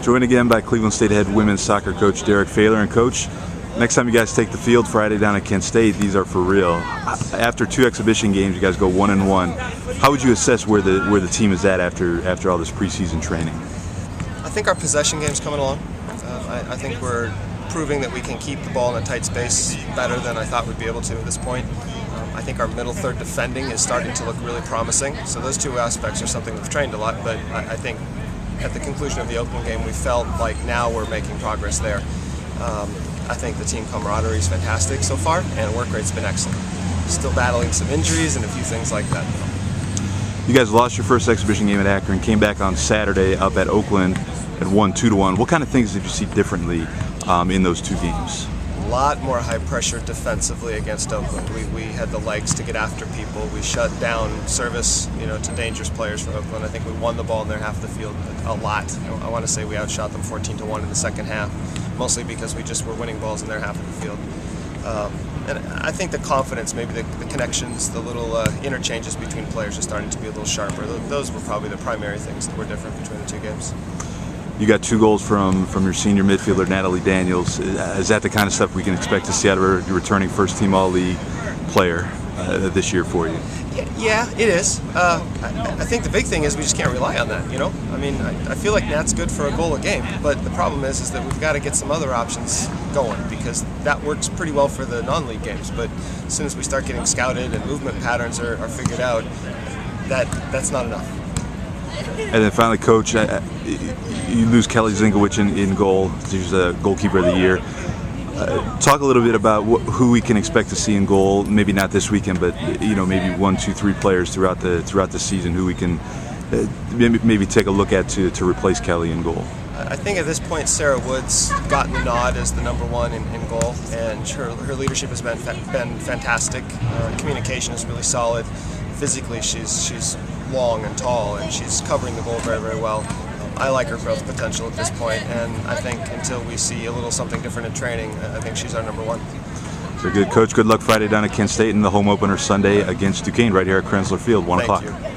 Joined again by Cleveland State head women's soccer coach Derrek Falor. And coach, next time you guys take the field Friday down at Kent State, these are for real. After 2 exhibition games, you guys go 1-1. How would you assess where the team is at after all this preseason training? I think our possession game's coming along. I think we're proving that we can keep the ball in a tight space better than I thought we'd be able to at this point. I think our middle third defending is starting to look really promising. So those 2 aspects are something we've trained a lot, but I think at the conclusion of the Oakland game, we felt like now we're making progress there. I think the team camaraderie is fantastic so far, and work rate's been excellent. Still battling some injuries and a few things like that. You guys lost your first exhibition game at Akron, came back on Saturday up at Oakland and won 2-1. What kind of things did you see differently in those 2 games? A lot more high pressure defensively against Oakland. We had the legs to get after people. We shut down service, to dangerous players for Oakland. I think we won the ball in their half of the field a lot. I want to say we outshot them 14-1 in the second half, mostly because we just were winning balls in their half of the field. And I think the confidence, maybe the connections, the little interchanges between players are starting to be a little sharper. Those were probably the primary things that were different between the 2 games. You got 2 goals from your senior midfielder, Natalie Daniels. Is that the kind of stuff we can expect to see out of her returning first-team All-League player this year for you? Yeah, it is. I think the big thing is we just can't rely on that, I mean, I feel like Nat's good for a goal a game, but the problem is that we've got to get some other options going, because that works pretty well for the non-league games, but as soon as we start getting scouted and movement patterns are figured out, that's not enough. And then finally, Coach, you lose Kelly Zinkowicz in goal. She's the goalkeeper of the year. Talk a little bit about who we can expect to see in goal. Maybe not this weekend, but maybe 1, 2, 3 players throughout the season who we can maybe take a look at to replace Kelly in goal. I think at this point, Sarah Wood's gotten the nod as the #1 in goal, and her leadership has been fantastic. Communication is really solid. Physically, she's long and tall, and she's covering the goal very, very well. I like her growth potential at this point, and I think until we see a little something different in training, I think she's our #1. So good, Coach. Good luck Friday down at Kent State, and the home opener Sunday against Duquesne right here at Krensler Field, 1 o'clock. Thank you.